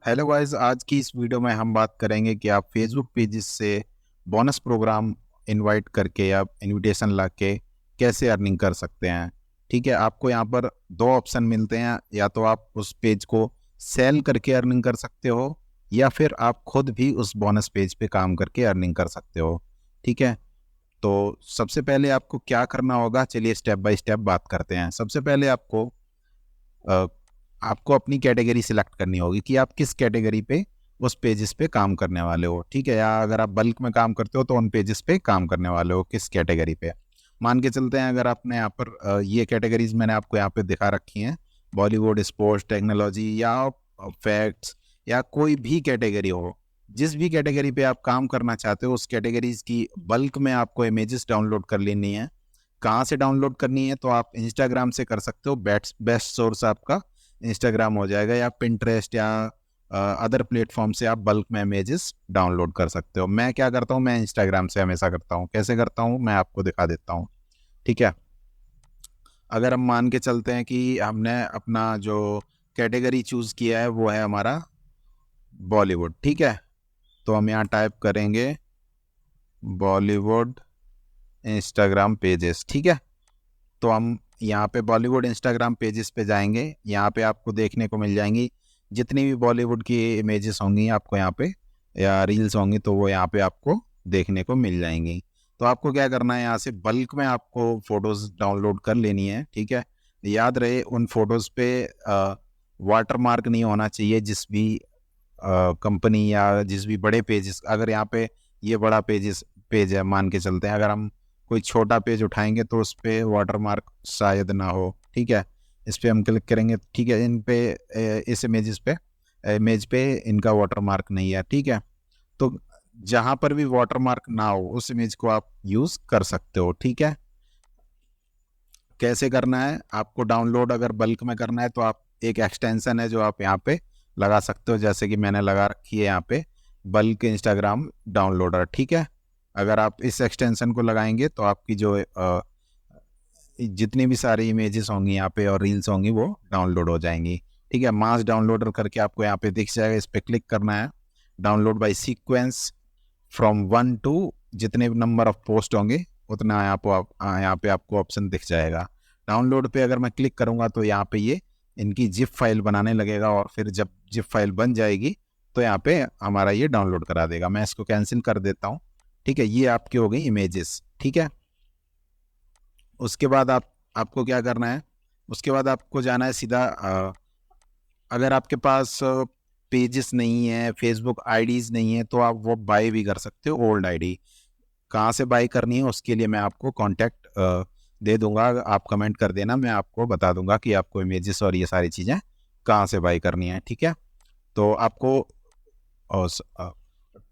Hello guys, आज की इस वीडियो में हम बात करेंगे कि आप फेसबुक पेजेस से बोनस प्रोग्राम इनवाइट करके या इनविटेशन ला के कैसे अर्निंग कर सकते हैं। ठीक है, आपको यहाँ पर दो ऑप्शन मिलते हैं। या तो आप उस पेज को सेल करके अर्निंग कर सकते हो, या फिर आप खुद भी उस बोनस पेज पे काम करके अर्निंग कर सकते हो। ठीक है, तो सबसे पहले आपको क्या करना होगा, चलिए स्टेप बाय स्टेप बात करते हैं। सबसे पहले अ, आपको अपनी कैटेगरी सिलेक्ट करनी होगी कि आप किस कैटेगरी पे उस पेजेस पे काम करने वाले हो। ठीक है, या अगर आप बल्क में काम करते हो तो उन पेजेस पे काम करने वाले हो किस कैटेगरी पे। मान के चलते हैं, अगर आपने यहाँ पर ये कैटेगरीज मैंने आपको यहाँ पे दिखा रखी हैं, बॉलीवुड, स्पोर्ट्स, टेक्नोलॉजी या फैक्ट्स, या कोई भी कैटेगरी हो। जिस भी कैटेगरी पे आप काम करना चाहते हो उस कैटेगरीज की बल्क में आपको इमेजेस डाउनलोड कर लेनी है। कहाँ से डाउनलोड करनी है, तो आप इंस्टाग्राम से कर सकते हो। बेस्ट बेस्ट सोर्स आपका इंस्टाग्राम हो जाएगा, या पिंटरेस्ट या अदर प्लेटफॉर्म से आप बल्क में इमेजेस डाउनलोड कर सकते हो। मैं क्या करता हूँ, मैं इंस्टाग्राम से हमेशा करता हूँ। कैसे करता हूँ मैं आपको दिखा देता हूँ। ठीक है, अगर हम मान के चलते हैं कि हमने अपना जो कैटेगरी चूज किया है वो है हमारा बॉलीवुड। ठीक है, तो हम यहाँ टाइप करेंगे बॉलीवुड इंस्टाग्राम पेजेस। ठीक है, तो हम यहाँ पे बॉलीवुड इंस्टाग्राम पेजेस पे जाएंगे। यहाँ पे आपको देखने को मिल जाएंगी जितनी भी बॉलीवुड की इमेजेस होंगी आपको यहाँ पे, या रील्स होंगी, तो वो यहाँ पे आपको देखने को मिल जाएंगी। तो आपको क्या करना है, यहाँ से बल्क में आपको फोटोज डाउनलोड कर लेनी है। ठीक है, याद रहे उन फोटोज पे वाटर मार्क नहीं होना चाहिए। जिस भी कंपनी या जिस भी बड़े पेजेस, अगर यहाँ पे ये बड़ा पेज है मान के चलते हैं, अगर हम कोई छोटा पेज उठाएंगे तो उस पे वाटर मार्क शायद ना हो। ठीक है, इस पे हम क्लिक करेंगे। ठीक है, इन पे इस इमेज पे इनका वाटर मार्क नहीं है। ठीक है, तो जहां पर भी वाटर मार्क ना हो उस इमेज को आप यूज कर सकते हो। ठीक है, कैसे करना है आपको डाउनलोड, अगर बल्क में करना है तो आप एक एक्सटेंशन है जो आप यहाँ पे लगा सकते हो, जैसे कि मैंने लगा रखी है यहाँ पे बल्क इंस्टाग्राम डाउनलोडर। ठीक है, अगर आप इस एक्सटेंशन को लगाएंगे तो आपकी जो जितनी भी सारी इमेजेस होंगी यहाँ पे और रील्स होंगी वो डाउनलोड हो जाएंगी। ठीक है, मास डाउनलोडर करके आपको यहाँ पे दिख जाएगा, इस पे क्लिक करना है। Download by sequence from 1 to, जितने भी नंबर ऑफ पोस्ट होंगे उतना यहाँ पे आपको ऑप्शन दिख जाएगा। डाउनलोड पे अगर मैं क्लिक करूंगा तो यहाँ पे ये इनकी जिप फाइल बनाने लगेगा, और फिर जब जिप फाइल बन जाएगी तो यहाँ पे हमारा ये डाउनलोड करा देगा। मैं इसको कैंसिल कर देता हूँ। ठीक है, ये आपकी हो गई इमेजेस। ठीक है, उसके बाद आपको क्या करना है, उसके बाद आपको जाना है सीधा अगर आपके पास पेजेस नहीं है, फेसबुक आईडीज नहीं है, तो आप वो बाय भी कर सकते हो ओल्ड आईडी। कहाँ से बाय करनी है उसके लिए मैं आपको कांटेक्ट दे दूंगा, आप कमेंट कर देना, मैं आपको बता दूंगा कि आपको इमेजेस और ये सारी चीज़ें कहाँ से बाय करनी है। ठीक है, तो आपको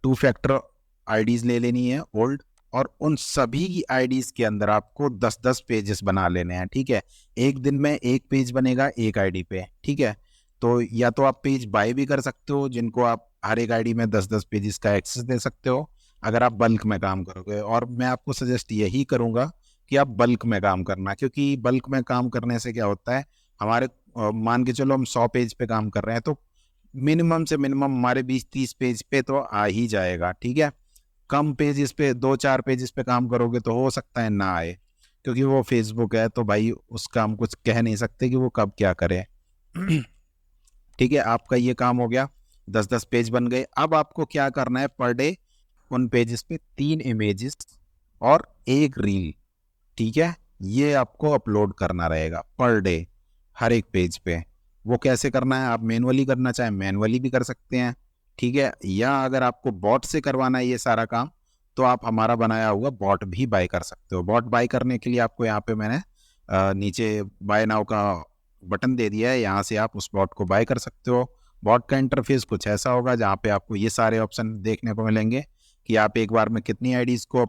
2 फैक्टर आईडीज ले लेनी है ओल्ड, और उन सभी की आईडीज के अंदर आपको 10-10 पेजेस बना लेने हैं। ठीक है, एक दिन में एक पेज बनेगा एक आईडी पे। ठीक है, तो या तो आप पेज बाय भी कर सकते हो, जिनको आप हर एक आईडी में 10-10 पेजेस का एक्सेस दे सकते हो अगर आप बल्क में काम करोगे। और मैं आपको सजेस्ट यही करूंगा कि आप बल्क में काम करना, क्योंकि बल्क में काम करने से क्या होता है, हमारे मान के चलो हम 100 पेज पे काम कर रहे हैं, तो मिनिमम से मिनिमम हमारे 20-30 पेज पे तो आ ही जाएगा। ठीक है, कम पेजेस पे 2-4 पेजेस पे काम करोगे तो हो सकता है ना आए, क्योंकि वो फेसबुक है तो भाई उसका हम कुछ कह नहीं सकते कि वो कब क्या करे। ठीक है, आपका ये काम हो गया, 10-10 पेज बन गए। अब आपको क्या करना है, पर डे उन पेजेस पे 3 इमेजेस और एक रील, ठीक है, ये आपको अपलोड करना रहेगा पर डे हर एक पेज पे। वो कैसे करना है, आप मैनुअली करना चाहें मैनुअली भी कर सकते हैं। ठीक है, या अगर आपको बॉट से करवाना है ये सारा काम, तो आप हमारा बनाया हुआ बॉट भी बाय कर सकते हो। बॉट बाय करने के लिए आपको यहाँ पे मैंने नीचे बाय नाउ का बटन दे दिया है, यहाँ से आप उस बॉट को बाय कर सकते हो। बॉट का इंटरफेस कुछ ऐसा होगा जहाँ पे आपको ये सारे ऑप्शन देखने को मिलेंगे कि आप एक बार में कितनी आईडीज को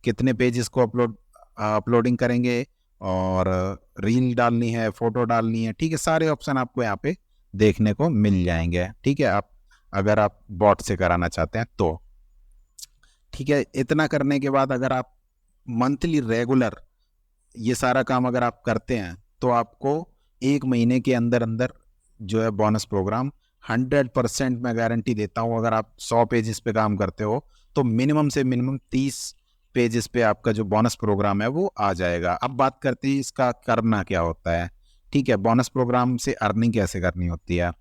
कितने पेजेस को अपलोडिंग करेंगे, और रील डालनी है, फोटो डालनी है। ठीक है, सारे ऑप्शन आपको यहाँ पे देखने को मिल जाएंगे। ठीक है, आप अगर आप बॉट से कराना चाहते हैं तो। ठीक है, इतना करने के बाद अगर आप मंथली रेगुलर ये सारा काम अगर आप करते हैं तो आपको 1 महीने के अंदर अंदर जो है बोनस प्रोग्राम 100% मैं गारंटी देता हूँ, अगर आप 100 पेजेस पे काम करते हो तो मिनिमम से मिनिमम 30 पेजेस पे आपका जो बोनस प्रोग्राम है वो आ जाएगा। अब बात करते हैं इसका करना क्या होता है। ठीक है, बोनस प्रोग्राम से अर्निंग कैसे करनी होती है।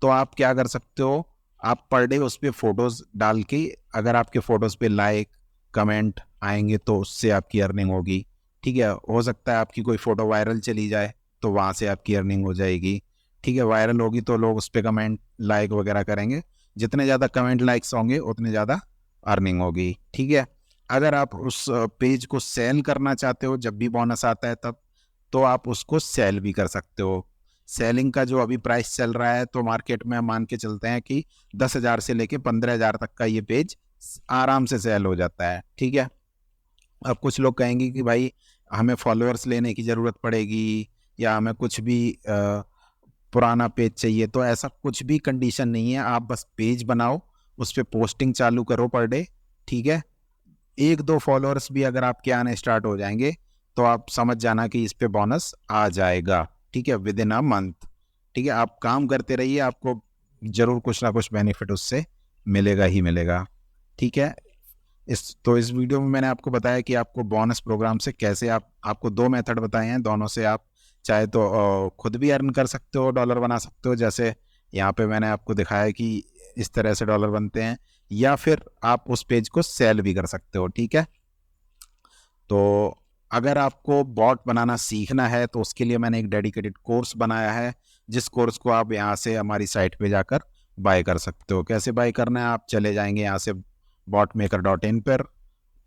तो आप क्या कर सकते हो, आप पर डे उस पर फोटोज डाल के, अगर आपके फोटोज पे लाइक कमेंट आएंगे तो उससे आपकी अर्निंग होगी। ठीक है, हो सकता है आपकी कोई फोटो वायरल चली जाए तो वहाँ से आपकी अर्निंग हो जाएगी। ठीक है, वायरल होगी तो लोग उस पर कमेंट लाइक वगैरह करेंगे, जितने ज़्यादा कमेंट लाइक्स होंगे उतने ज़्यादा अर्निंग होगी। ठीक है, अगर आप उस पेज को सेल करना चाहते हो जब भी बोनस आता है तब, तो आप उसको सेल भी कर सकते हो। सेलिंग का जो अभी प्राइस चल रहा है तो मार्केट में मान के चलते हैं कि 10,000 से लेके 15,000 तक का ये पेज आराम से सेल हो जाता है। ठीक है, अब कुछ लोग कहेंगे कि भाई हमें फॉलोअर्स लेने की ज़रूरत पड़ेगी या हमें कुछ भी पुराना पेज चाहिए, तो ऐसा कुछ भी कंडीशन नहीं है। आप बस पेज बनाओ, उस पर पोस्टिंग चालू करो पर डे। ठीक है, एक दो फॉलोअर्स भी अगर आपके आने स्टार्ट हो जाएंगे तो आप समझ जाना कि इस पे बोनस आ जाएगा। ठीक है, विद इन अ मंथ। ठीक है, आप काम करते रहिए, आपको जरूर कुछ ना कुछ बेनिफिट उससे मिलेगा ही मिलेगा। ठीक है, इस वीडियो में मैंने आपको बताया कि आपको बोनस प्रोग्राम से कैसे आपको दो मेथड बताए हैं, दोनों से आप चाहे तो खुद भी अर्न कर सकते हो, डॉलर बना सकते हो, जैसे यहाँ पे मैंने आपको दिखाया कि इस तरह से डॉलर बनते हैं, या फिर आप उस पेज को सेल भी कर सकते हो। ठीक है, तो अगर आपको बॉट बनाना सीखना है तो उसके लिए मैंने एक डेडिकेटेड कोर्स बनाया है, जिस कोर्स को आप यहाँ से हमारी साइट पे जाकर बाय कर सकते हो। कैसे बाय करना है, आप चले जाएंगे यहाँ से botmaker.in पर।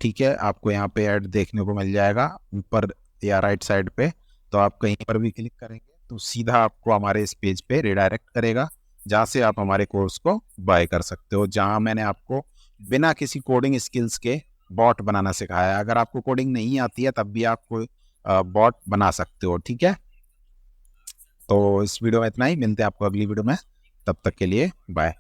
ठीक है, आपको यहाँ पे ऐड देखने को मिल जाएगा ऊपर या राइट साइड पे, तो आप कहीं पर भी क्लिक करेंगे तो सीधा आपको हमारे इस पेज पे रिडायरेक्ट करेगा, जहाँ से आप हमारे कोर्स को बाय कर सकते हो, जहाँ मैंने आपको बिना किसी कोडिंग स्किल्स के बॉट बनाना सिखाया है। अगर आपको कोडिंग नहीं आती है तब भी आप कोई बॉट बना सकते हो। ठीक है, तो इस वीडियो में इतना ही, मिलते हैं आपको अगली वीडियो में, तब तक के लिए बाय।